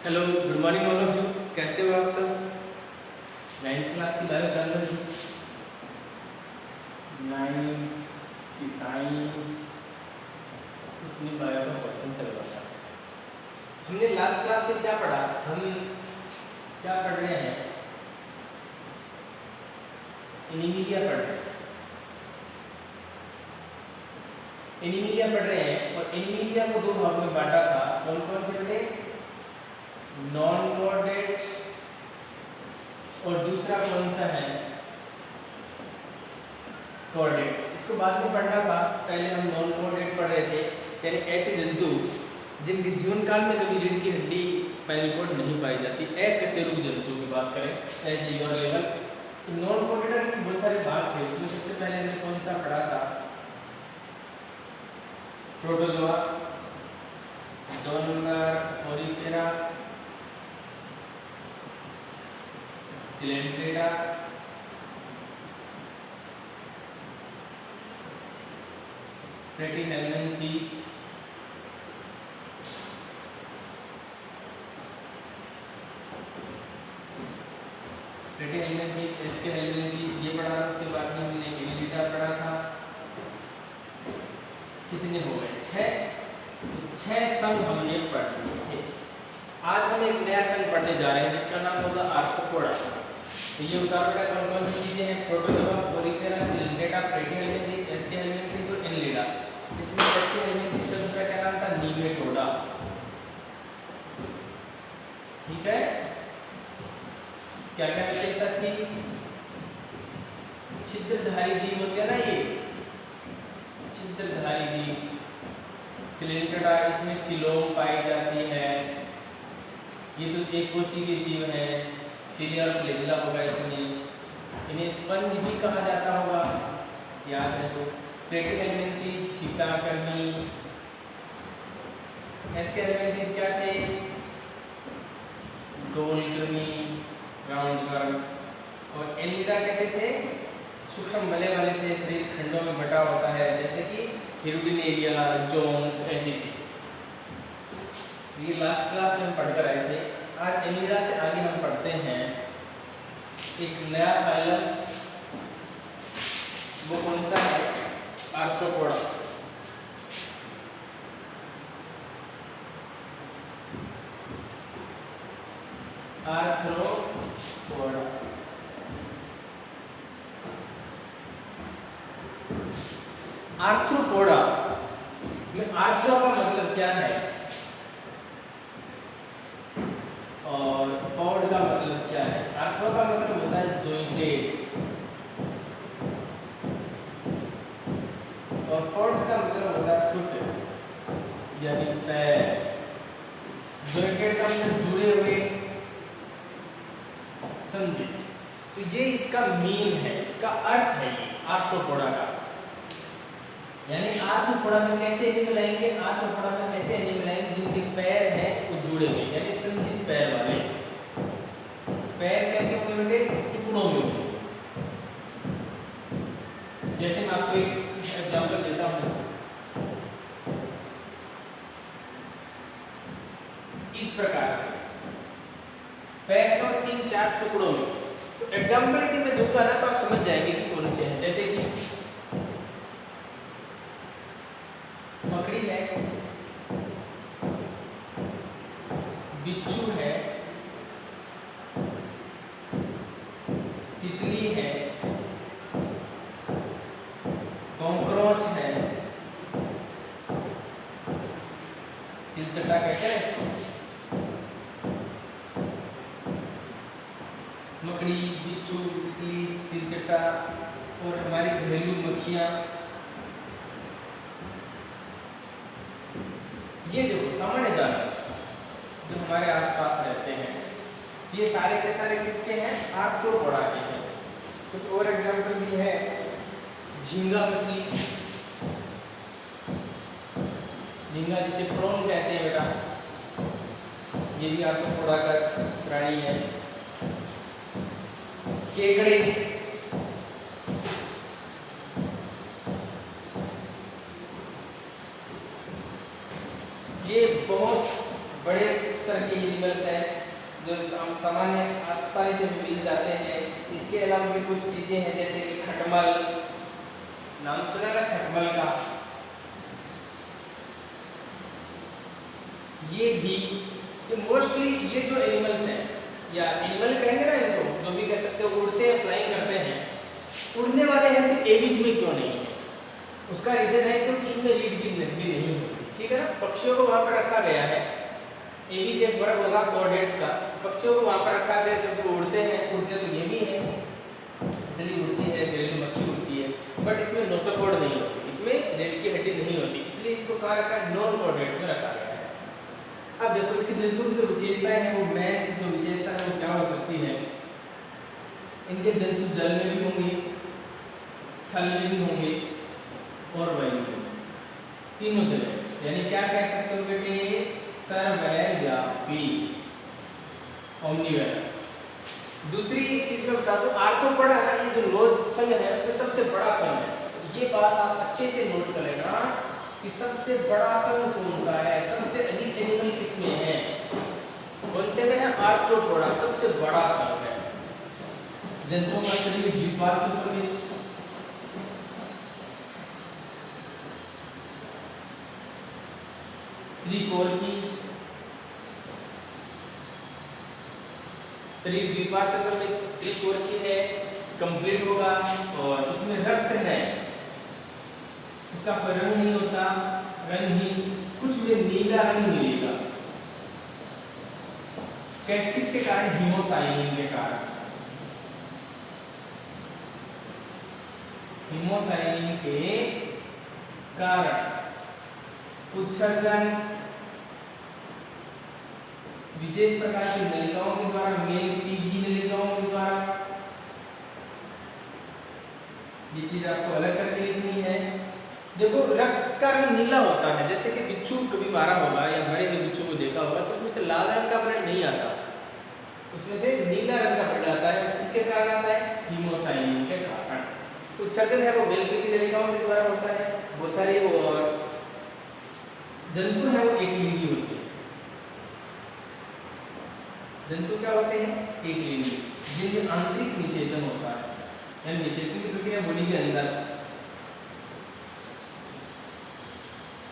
Hello, good morning all of you. कैसे हो आप सब? 9th क्लास की बायो चल रही है। 9th की साइंस, उसमें बायो का क्वेश्चन चल रहा था। हमने लास्ट क्लास में क्या पढ़ा? हम क्या पढ़ रहे हैं? एनीमिया पढ़ रहे हैं। एनीमिया पढ़ रहे हैं और एनीमिया को दो भाग में बांटा था। कौन कौन से पढ़े? नॉन कोऑर्डिनेट और दूसरा कौन सा है? कोऑर्डिनेट्स। इसको बाद में पढ़ना था। पहले हम नॉन कोऑर्डिनेट पढ़ रहे थे, यानी ऐसे जंतु जिनके जीवन काल में कभी रीढ़ की हड्डी स्पाइनल कॉर्ड नहीं पाई जाती, अकशेरुक जंतु की बात करें as your level. Non coordinator के बहुत सारे भाग थे, उसमें सबसे पहले हमने कौन सा पढ़ा था? प्रोटोजोआ, दो नंबर ओरिफेरा, सिलेंट्रेटा, प्लेटिहेल्मिन्थीस, प्लेटिहेल्मिन्थीस, एस्केहेल्मिन्थीस ये पढ़ा था। उसके बाद में हमने एनिलिडा पढ़ा था। कितने हो गए? 6 संघ हमने पढ़ लिए थे। आज हम एक नया संघ पढ़ने जा रहे हैं जिसका नाम होगा आर्थ्रोपोडा। तो ये बता बेटा कौन कौन सी चीजें हैं? प्रोटोजोआ, ओरिफेरा, सिलेंट्रेटा, प्लेटिहेल्मिन्थीस, एस्केहेल्मिन्थीस और एनिलिडा। इसमें एस्केहेल्मिन्थीस का दूसरा क्या नाम था? नीमेटोडा। ठीक है, क्या क्या विशेषता थी? छिद्रधारी जीव होते हैं ना, ये छिद्रधारी जीव। सिलेंट्रेटा, इसमें सिलोम पाई जाती है। ये तो एक कोशिकीय जीव है। सीलिया और फ्लैजेला होगा इसमें। इन्हें स्पंज भी कहा जाता होगा, याद है तो। प्लेटिहेल्मिन्थीस फीताकर्मी। एस्केहेल्मिन्थीस क्या थे? गोलकृमि, राउंडवर्म। और एनिलिडा कैसे थे? सूक्ष्म मले वाले थे, शरीर खंडों में बटा होता है, जैसे कि हिरुडिनेरिया, जोन, ऐसी चीज। ये लास्ट क्लास में हम पढ़कर आए थे। आज एनिलिडा से आगे हम पढ़ते हैं एक नया फाइलम। वो कौन सा है? आर्थ्रोपोडा। आर्थ्रोपोडा। आर्थ्रोपोडा में आर्थ्रो का मतलब क्या है और पॉड का मतलब क्या है? आर्थ्रो का मतलब होता है जॉइंटेड और पॉड्स का मतलब होता है फुट यानी पैर। जॉइंटेड का मतलब जुड़े हुए, संधित। तो ये इसका मीन है, इसका अर्थ है ये आर्थ्रोपोडा का। यानी आर्थ्रोपोडा में कैसे एनिमल आएंगे? आर्थ्रोपोडा में ऐसे एनिमल आएंगे जिनके पैर हैं वो जुड़े हुए, यानी संधित पैर वाले। पैर कैसे होंगे बेटे? टुकड़ों में होंगे। जैसे मैं आपको एक एग्जांपल देता हूं, इस प्रकार से पैर को 3-4 टुकड़ों में। तो एग्जांपल यदि मैं दूंगा ना तो आप समझ जाएंगे कि कौन से हैं। जैसे कि मकड़ी है, बिच्छू है, तितली है, कॉकरोच है, तिलचटा कहते हैं इसको। मकड़ी, बिच्छू, तितली, तिलचटा और हमारी घरेलू मक्खियां। ये देखो सामान्य जानवर जो हमारे आसपास रहते हैं, ये सारे के सारे किसके हैं? आर्थ्रोपोडा के हैं। कुछ और एग्जांपल भी है। झींगा मछली, झींगा जिसे प्रॉन कहते हैं बेटा, ये भी आर्थ्रोपोडा का प्राणी है। केकड़े, ये बहुत बड़े उस तरह के एनिमल्स हैं जो सामान्य आसानी से मिल जाते हैं। इसके अलावा भी कुछ चीजें हैं जैसे कि खटमल, नाम सुना ना खटमल का, ये मोस्टली ये जो एनिमल्स हैं या एनिमल कहेंगे ना इनको, जो भी कह सकते हो, उड़ते हैं, फ्लाइंग करते हैं, उड़ने वाले हैं तो एविज में क्यों नहीं है? उसका रीजन है क्योंकि इनमें रीढ़ की नली नहीं होती, ठीक है ना। पक्षियों को वहां पर रखा गया है, एविज एक वर्ग होगा कॉर्डेट्स का, पक्षियों को वहां पर रखा गया क्योंकि उड़ते हैं, उड़ते तो ये भी है, तितली उड़ती है, घरेलू मक्खी उड़ती है, बट इसमें नोटोकॉर्ड नहीं होती, इसमें रीढ़ की हड्डी नहीं होती, इसलिए इसको कहा रखा है नॉन कॉर्डेट्स में रखा गया है। अब देखो इसकी जंतु की जो विशेषताएं हैं, वो मेन जो विशेषता है वो क्या हो सकती है? इनके जंतु जल में भी होंगे, थल में भी होंगे और वायु में, तीनों जगह, यानी क्या कह सकते हो बेटे? सर्वव्यापी, ओमनिवरस। दूसरी चीज मैं बता दूं, आर्थ्रोपोडा है, ये जो लोह संघ है उसमें सबसे बड़ा संघ है, ये बात आप अच्छे से नोट कर लेना कि सबसे बड़ा संघ कौन सा है, सबसे अधिक एनिमल किसमें है, कौन से में है? आर्थ्रोपोडा सबसे बड़ा संघ है। जंतुओं का शरीर द्विपार्श्व सुसंगठित, त्रिकोण की शरीर द्विपार्श्व सुसंगठित त्रिकोण की है, कंप्लीट होगा, और इसमें रक्त है, उसका कोई रंग नहीं होता, रंगहीन, कुछ में नीला रंग मिलेगा, किसके कारण? हीमोसाइनिन के कारण, हीमोसाइनिन के कारण उत्सर्जन विशेष प्रकार की नलिकाओं के द्वारा, मेल पीगी नलिकाओं के द्वारा, ये चीज आपको अलग करके लिखनी है। देखो रक्त का रंग नीला होता है, जैसे कि बिच्छू कभी मारा होगा या मरे हुए बिच्छू को देखा होगा तो उसमें से लाल रंग का ब्लड नहीं आता, उसमें से नीला रंग का ब्लड आता है, किसके कारण आता है? हीमोसाइनिन के कारण। उत्सर्जन है वो मेल पीगी नलिकाओं के द्वारा होता है, बहुत सारी और जंतु है वो एक लिंगी होती है, जंतु क्या होते हैं? एक लिंगी, जिनमें आंतरिक निषेचन होता है, यानी निषेचन की प्रक्रिया बॉडी के अंदर।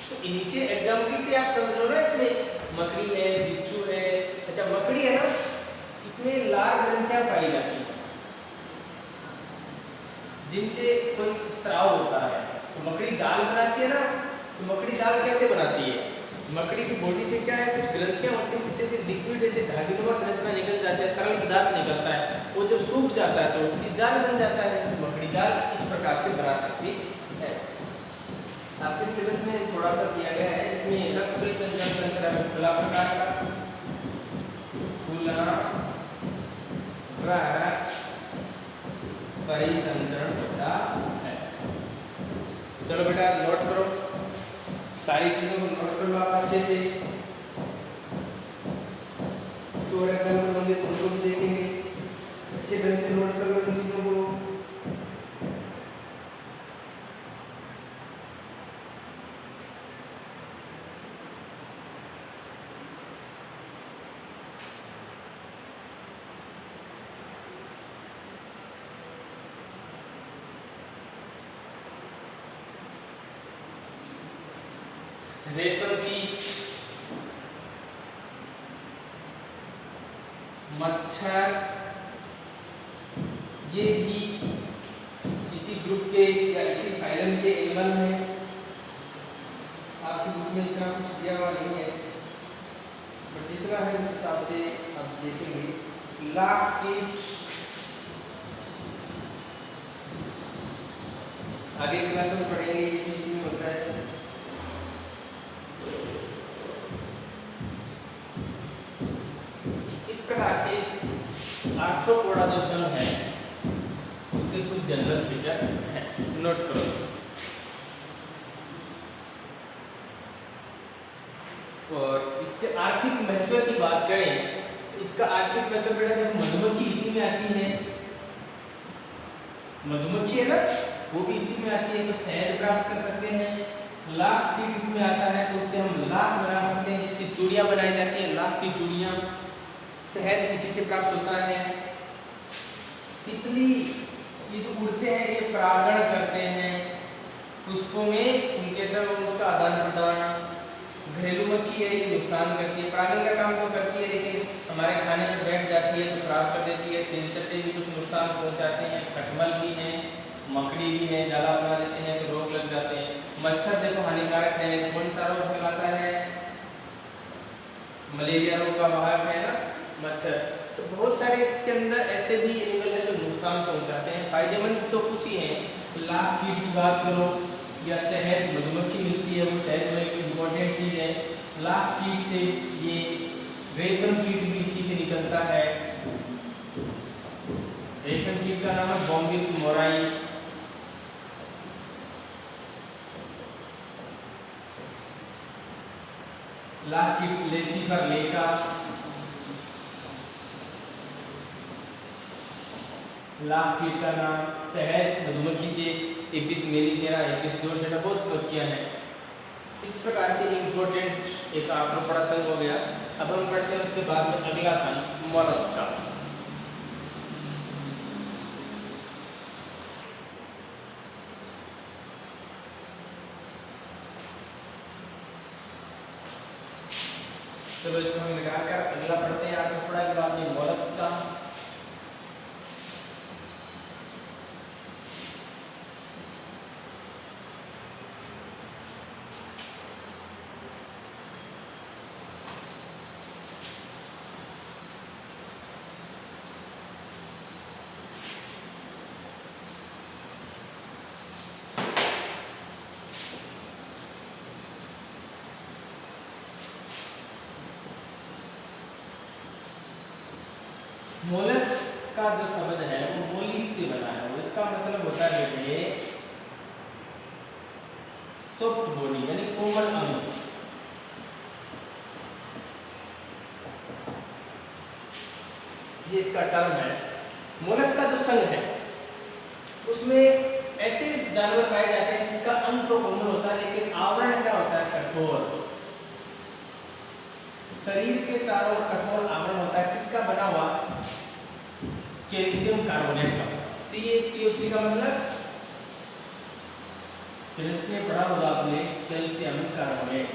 तो इनिशियल एग्जाम्पल से आप समझ लो ना, इसमें मकड़ी है, बिच्छू है, अच्छा मकड़ी है ना, इसमें लार ग्रंथियां पाई जाती हैं जिनसे कोई स्त्राव होता है, तो मकड़ी जाल बनाती है ना, तो मकड़ी जाल कैसे बनाती है? मकड़ी की बॉडी से क्या है, कुछ ग्रंथियां होती हैं जिससे लिक्विड जैसे धागेनुमा संरचना निकल जाती है, तरल पदार्थ निकलता है, वो जब सूख जाता है तो उसकी जाल बन जाता है, तो मकड़ी जाल इस प्रकार से बना सकती है। आपके सिलेबस में थोड़ा सा दिया गया है, इसमें रक्त परिसंचरण तंत्र खुला प्रकार का, खुला परिसंचरण होता है। चलो बेटा नोट करो, सारी चीजों को नोट कर लो आप अच्छे से, तो एग्जाम्पल होंगे तो उनको भी देखेंगे, अच्छे ढंग से नोट कर लो इन चीजों को। रेशम कीट, मच्छर, ये भी इसी ग्रुप के या इसी फाइलम के एनिमल हैं। आपके ग्रुप में इतना कुछ दिया हुआ नहीं है, पर जितना है उस हिसाब से आप देखेंगे। लाख कीट, आगे क्लास में पढ़ेंगे, ये भी इसी में होता है। इस प्रकार से इस आर्थ्रोपोडा जो संघ है उसके कुछ जनरल फीचर हैं, नोट करो। और इसके आर्थिक महत्व की बात करें तो इसका आर्थिक महत्व बेटा जब मधुमक्खी इसी में आती है, मधुमक्खी है ना वो भी इसी में आती है, तो शहद प्राप्त कर सकते हैं। लाख कीट इसमें आता है तो उससे हम लाख बना सकते हैं, जिसकी चूड़ियां बनाई जाती है की चूड़ियाँ, शहद इसी से प्राप्त होता है। तितली ये जो उड़ते हैं ये परागण करते हैं पुष्पों में, उनके सब उसका आदान प्रदान। घरेलू मक्खी है, ये नुकसान करती है, परागण का काम तो करती है लेकिन हमारे खाने पर बैठ जाती है तो खराब कर देती है। तेलचट्टे भी कुछ नुकसान पहुंचाते हैं, खटमल भी हैं, मकड़ी भी है, जाला बना देते हैं तो रोग लग जाते हैं। मच्छर देखो हानिकारक है, कौन सा रोग फैलाता है, मलेरिया रोग का वाहक है ना मच्छर। तो बहुत सारे इसके अंदर ऐसे भी एनिमल है जो नुकसान पहुंचाते हैं। फायदेमंद तो कुछ ही है, लाख कीट की बात करो या शहद, मधुमक्खी मिलती है, वो शहद में एक इम्पोर्टेंट चीज़ है। लाख कीट से ये रेशम कीट भी इसी से निकलता है। रेशम कीट का नाम है बॉम्बिस मोराई। लाख कीट लेसिफर लेका, लाख कीट का नाम शहद मधुमक्खी से एपिस मेलिफेरा, एपिस डोरसेटा, बहुत मक्खियाँ हैं। इस प्रकार से इम्पोर्टेंट एक आपका बड़ा संघ हो गया। अब हम पढ़ते हैं उसके बाद में अगला संघ मोलस्का। चलो इसको हम निकाल कर अगला पढ़ते हैं। आपको पढ़ा कि आपने मोलस्का। मोलस्क का जो शब्द है वो मोलिस से बना है, इसका मतलब होता है बेटे सॉफ्ट बॉडी यानी कोमल अंग। ये इसका टर्म है। मोलस्क का जो संघ है उसमें ऐसे जानवर पाए जाते हैं जिसका अंग तो कोमल होता है लेकिन आवरण क्या होता है, कठोर। शरीर के चारों ओर कठोर आवरण होता है, किसका बना हुआ, कैल्शियम कार्बोनेट का। CaCO3 का मतलब कैल्शियम पढ़ा होगा आपने, कैल्शियम कार्बोनेट।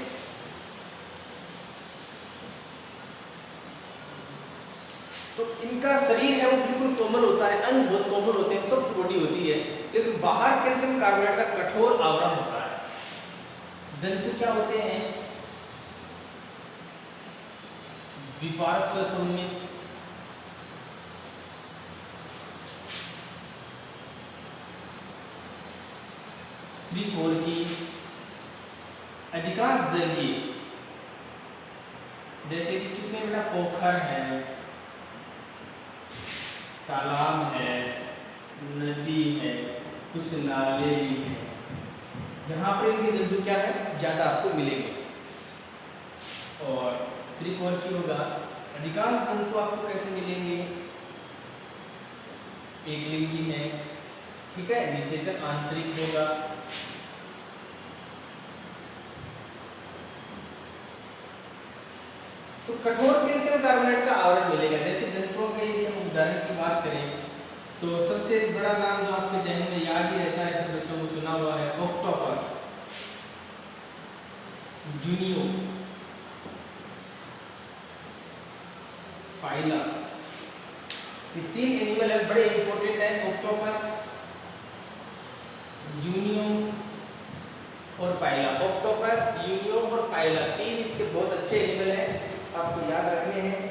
तो इनका शरीर है वो बिल्कुल कोमल होता है, अंग बहुत कोमल होते हैं, सॉफ्ट बॉडी होती है, लेकिन बाहर कैल्शियम कार्बोनेट का कठोर आवरण होता है। जंतु क्या होते हैं, द्विपार्श्व सममित, त्रिकोणीय, अधिकांश जलीय, जैसे कि किसमें बेटा पोखर है, तालाब है, नदी है, कुछ नाले भी हैं, यहाँ पर इनके जंतु क्या है ज्यादा आपको मिलेंगे। और त्रिकोणीय होगा, अधिकांश जंतु आपको कैसे मिलेंगे, एक लिंगी है, ठीक है, निषेचन आंतरिक होगा। तो कठोर कैल्शियम कार्बोनेट का आवरण मिलेगा। जैसे जंतुओं के यदि हम उदाहरण की बात करें तो सबसे बड़ा नाम जो आपके जहन में याद ही रहता है, सब बच्चों को सुना हुआ है, ऑक्टोपस, यूनियो, फाइला। ये तीन एनिमल है, बड़े इंपॉर्टेंट है, ऑक्टोपस, यूनियो और पाइला। ऑक्टोपस, यूनियो और पाइला, तीन इसके बहुत अच्छे एनिमल हैं, आपको याद रखने हैं।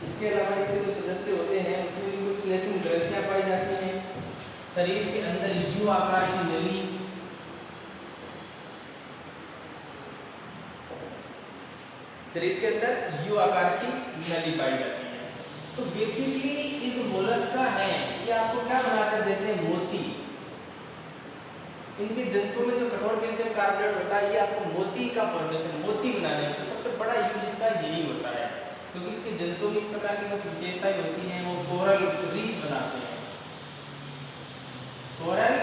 इसके अलावा इसके जो सदस्य होते हैं उसमें भी कुछ श्लेष्म ग्रंथियां पाई जाती हैं। शरीर के अंदर यू आकार की नली, शरीर के अंदर यू आकार की नली पाई जाती है। तो बेसिकली ये जो मोलस्का है ये आपको क्या बनाकर देते हैं, मोती। इनके जंतुओं में जो कठोर कैल्शियम कार्बोनेट होता है ये आपको मोती का फॉर्मेशन, मोती बनाने में, तो सबसे बड़ा यूज इसका यही होता है, क्योंकि इसके जंतुओं में इस प्रकार की कुछ विशेषताएं होती हैं, वो कोरल रीफ बनाते हैं, कोरल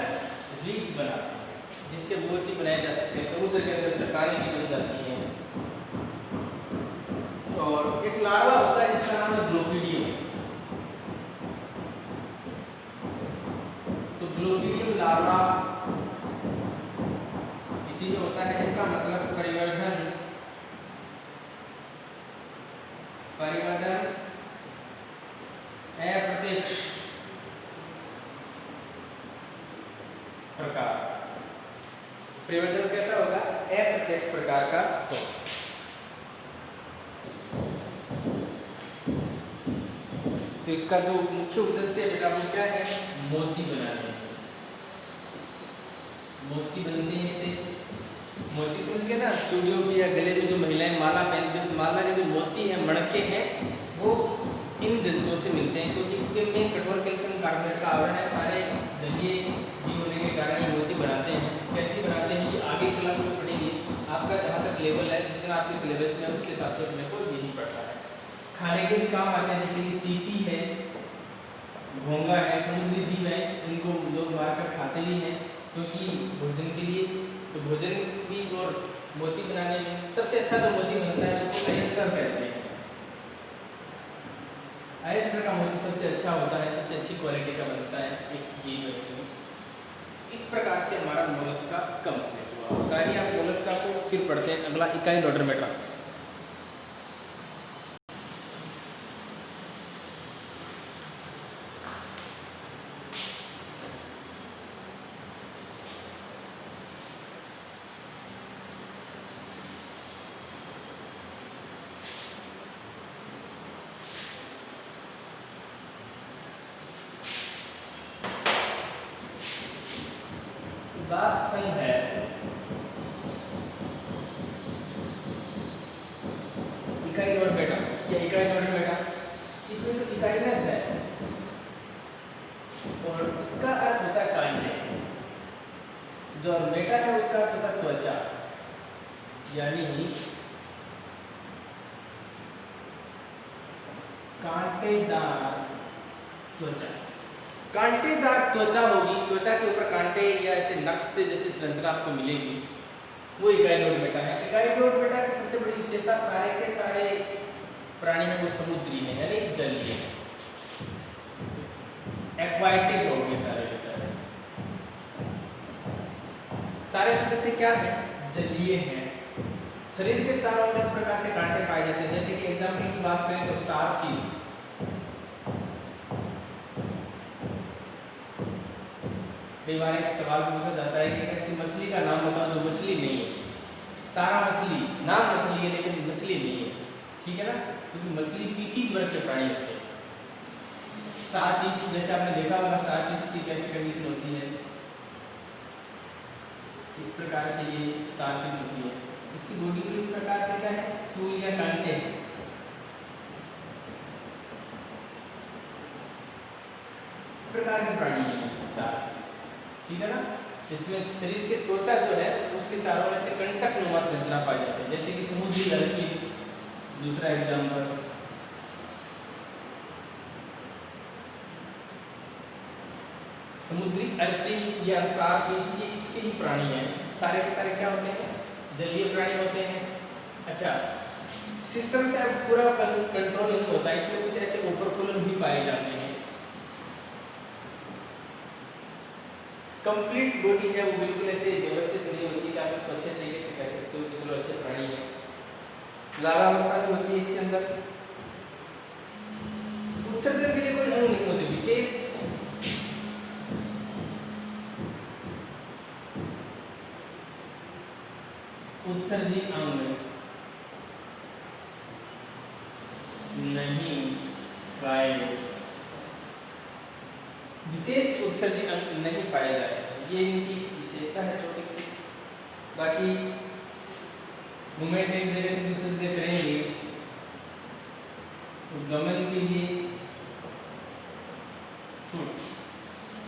रीफ बनाते हैं जिससे मोती बनाए जा सकते हैं, समुद्र के अंदर चट्टानें भी बन जाती हैं। और एक लार्वा होता है जिसका नाम है ग्लोपिडियम। तो ग्लोपिडियम लार्वा इसी में होता है। इसका मतलब परिवर्धन अप्रत्यक्ष प्रकार। परिवर्तन कैसा होगा? अप्रत्यक्ष प्रकार का हो। तो इसका जो मुख्य उद्देश्य है बेटा वो क्या है? मोती बनाने। मोती बनते हैं इससे। मोती समझ के ना, चूड़ियों में या गले में जो महिलाएं माला पहनती हैं, उस माला के जो मोती हैं, मणके हैं, वो इन जंतुओं से मिलते हैं, क्योंकि इसके में कठोर कैल्शियम कार्बोनेट का आवरण है। सारे जलीय जीव होने के कारण ये मोती बनाते हैं। कैसे बनाते हैं ये आगे क्लास में पढ़ेंगे। आपका जहाँ तक लेवल है, जितना आपके सिलेबस में है, उसके हिसाब से अपने को यही पढ़ना है। खाने के भी काम आते हैं, जैसे कि सीपी है, घोंगा है, समुद्री जीव है, इनको लोग मारकर खाते भी हैं क्योंकि भोजन के लिए। तो भोजन भी और मोती बनाने में सबसे अच्छा जो मोती बनता है उसको अयस्टर कहते हैं। अयस्टर का मोती सबसे अच्छा होता है, सबसे अच्छी क्वालिटी का बनता है एक जीव है इसमें। इस प्रकार से हमारा मोलस्का कंप्लीट हुआ। बताइए आप मोलस्का को फिर पढ़ते हैं। अगला इकाइनोडर्मेटा। लास्ट संघ है इकाइनोडर्मेटा या इकाइनोडर्मेटा। इसमें जो इकाइनस है और इसका अर्थ होता है कांटे, जो मेटा है उसका अर्थ होता है त्वचा, यानी कांटेदार त्वचा। कांटेदार त्वचा होगी, त्वचा के ऊपर कांटे या ऐसे नक्श से जैसी संरचना आपको मिलेगी, वो इकाइनोडर्मेटा है। इकाइनोडर्मेटा की सबसे बड़ी विशेषता सारे के सारे प्राणी हैं वो समुद्री हैं, यानी जलीय, एक्वाटिक हो गए सारे के सारे। सारे सदस्य क्या है? जलीय हैं। शरीर के चारों ओर इस प्रकार से कांटे पाए जाते हैं। जैसे कि एग्जाम्पल की बात करें तो स्टारफिश, कई बार एक सवाल पूछा जाता है कि ऐसी मछली का नाम बताओ जो मछली नहीं है। तारा मछली नाम मछली है लेकिन मछली नहीं है, ठीक है ना, क्योंकि मछली पीसीज वर्ग के प्राणी होते हैं। स्टारफिश जैसे आपने देखा होगा, स्टारफिश की कैसी कंडीशन होती है, इस प्रकार से ये स्टारफिश होती है। इसकी बॉडी भी इस प्रकार से क्या है? सूल या कांटे हैं। इस प्रकार के प्राणी है स्टारफिश, ठीक है ना, जिसमें शरीर के त्वचा जो है उसके चारों ओर से कंटक नुमा संरचना पाई जाती है। जैसे कि समुद्री अर्ची, दूसरा एग्जाम्पल, समुद्री अर्ची या स्टारफिश, ये इसके ही प्राणी हैं। सारे के सारे क्या होते हैं? जलीय प्राणी होते हैं। अच्छा, सिस्टम से पूरा कंट्रोल नहीं होता, इसमें कुछ ऐसे ओपरकुलम भी पाए जाते हैं। कंप्लीट बॉडी है वो बिल्कुल ऐसे व्यवस्थित नहीं होती कि आप उसको अच्छे तरीके से कह सकते हो कि चलो अच्छे प्राणी है। लार्वावस्था भी होती है इसके अंदर। उत्सर्जन के लिए कोई अंग नहीं होते विशेष, उत्सर्जी अंग नहीं पाए, विशेष उत्सर्जी अंग नहीं पाए जाते, ये इनकी विशेषता है छोटी सी। बाकी मूवमेंट एक जगह से दूसरी जगह करेंगे तो गमन के लिए फुट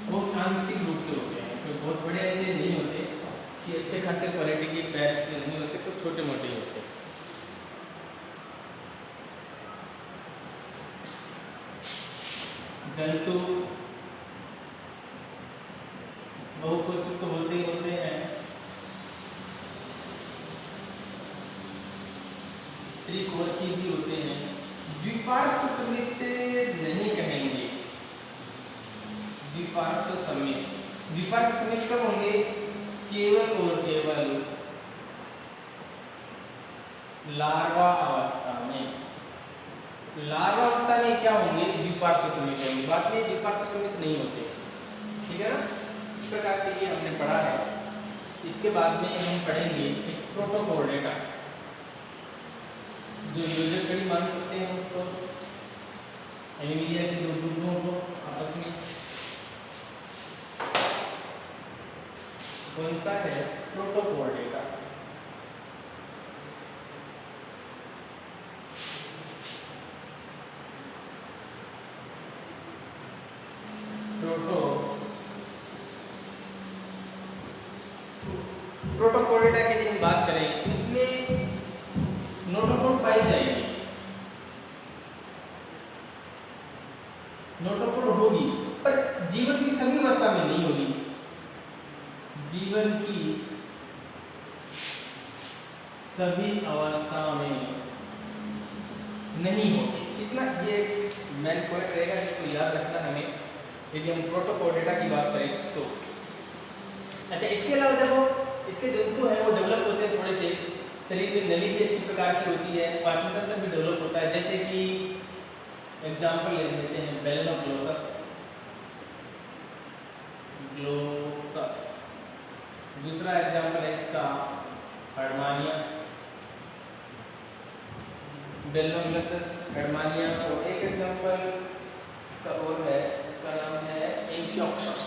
बहुत आंशिक रूप से होते हैं, तो बहुत बड़े ऐसे नहीं होते कि अच्छे खासे क्वालिटी के पैर इसमें नहीं होते, कुछ छोटे मोटे होते हैं। जंतु बहुकोशिक तो होते ही होते हैं, त्रिकोणीय भी होते हैं, द्विपार्श्व समित नहीं कहेंगे। द्विपार्श्व समित, द्विपार्श्व समित कब होंगे? केवल और केवल लार्वा अवस्था में। लार्वा अवस्था में क्या होंगे? द्विपार्श्व समित होंगे। बाद में द्विपार्श्व समित नहीं होते, ठीक है ना। इस प्रकार से ये हमने पढ़ा है। इसके बाद में हम पढ़ेंगे प्रोटोकोर्डेटा, जो योजक कड़ी मान सकते हैं उसको, एनिमिलिया के दो ग्रुपों को आपस में। कौन सा है? प्रोटोकोर्डेटा। प्रोटोकोर्डेटा की यदि हम बात करें तो इसमें नोटोकोड पाई जाएगी, नोटोकोड होगी, पर जीवन की सभी अवस्था में नहीं होगी। जीवन की सभी अवस्था में नहीं होगी। इतना ये मेन पॉइंट रहेगा जिसको याद रखना हमें यदि हम प्रोटोकोर्डेटा की बात करें तो। अच्छा, इसके अलावा देखो इसके जंतु हैं वो डेवलप होते हैं थोड़े से, शरीर में नली भी अच्छी प्रकार की होती है, पाचन तंत्र भी डेवलप होता है। जैसे कि एग्जाम्पल ले लेते हैं बेलेनोग्लोसस, ग्लोसस। दूसरा एग्जाम्पल है इसका हर्मानिया, बेलेनोग्लोसस, हर्मानिया। और एक एग्जाम्पल इसका और है, इसका नाम है एम्फियोक्सस।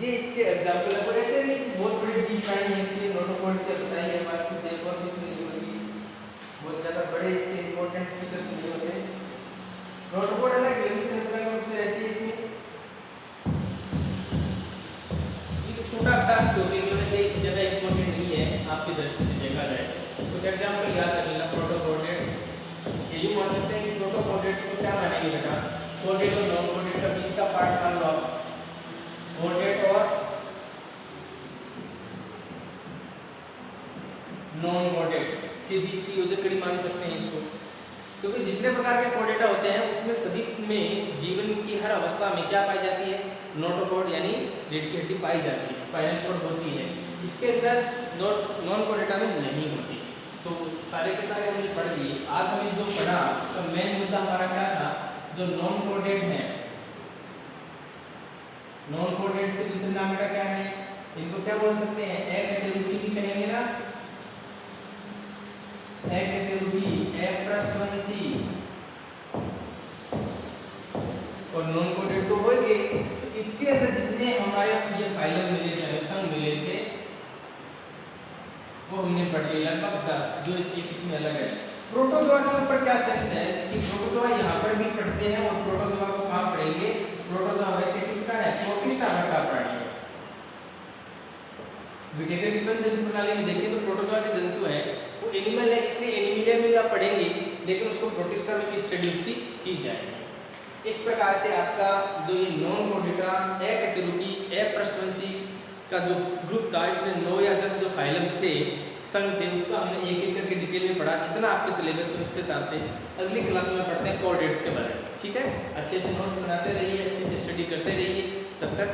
ये इसके एग्जाम्पल है। ऐसे नहीं बहुत बड़े जीव प्राणी हैं, इसलिए नोटोकोड के बताएंगे हमारे पास कुछ देखो इसमें नहीं होगी, बहुत ज़्यादा बड़े इसके इंपॉर्टेंट फीचर्स नहीं होते। नोटोकोड अलग लंबी संरचना के रूप में रहती है। इसमें ये छोटा सा टॉपिक है, वैसे एक ज़्यादा इंपॉर्टेंट नहीं है आपकी दृष्टि से देखा जाए। कुछ एग्जाम्पल याद रख लेना। प्रोटोकोर्डेट्स, ये यूँ मान सकते हैं कि प्रोटोकोर्डेट्स को क्या मानेंगे बेटा? कोर्डेट और नॉन कोर्डेट का बीच का पार्ट मान लो आप। कोर्डेट और नॉन कोर्डेट्स के बीच की योजक कड़ी मान सकते हैं इसको, क्योंकि जितने प्रकार के कोर्डेटा होते हैं उसमें सभी में जीवन की हर अवस्था में क्या पाई जाती है? नोटोकोड यानी रीढ़ की हड्डी पाई जाती है, स्पाइनल कॉर्ड होती है। इसके अंदर नॉन कोर्डेटा में नहीं होती। तो सारे के सारे हमने पढ़ लिए। आज हमें जो पढ़ा उसका मेन मुद्दा हमारा क्या था? जो नॉन कोर्डेट है, नॉन कोर्डेट से दूसरे नाम बेटा क्या है? इनको क्या बोल सकते हैं? एकशेरुकी भी कहेंगे ना, एकशेरुकी, अपृष्ठवंशी। और नॉन कोर्डेट तो हो गए। तो इसके अंदर जितने हमारे ये फाइलम मिले थे, संघ मिले थे, वो हमने पढ़ लिए लगभग 10, जो इसमें अलग है। प्रोटोजोआ के ऊपर क्या सेंस है कि प्रोटोजोआ यहाँ पर भी पढ़ते हैं, और प्रोटोजोआ को कहाँ पढ़ेंगे? प्रोटोजोआ वैसे किसका है? प्रोटिस्टा का प्राणी है। विटेकर विभिन्न जंतु प्रणाली में देखें तो प्रोटोजोआ के जंतु हैं वो एनिमल है, इसलिए एनिमिलिया में भी आप पढ़ेंगे, लेकिन उसको प्रोटिस्टा में भी स्टडी उसकी की जाएगी। इस प्रकार से आपका जो ये नॉन कोर्डेटा, एकशेरुकी, अपृष्ठवंशी का जो ग्रुप था, इसमें 9 या 10 जो फाइलम थे, संघ थे, उसका हमने एक एक करके डिटेल में पढ़ा। जितना आपके सिलेबस में उसके हिसाब से अगली क्लास में पढ़ते हैं कोऑर्डिनेट्स के बारे में। ठीक है, अच्छे से नोट्स बनाते रहिए, अच्छे से स्टडी करते रहिए। तब तक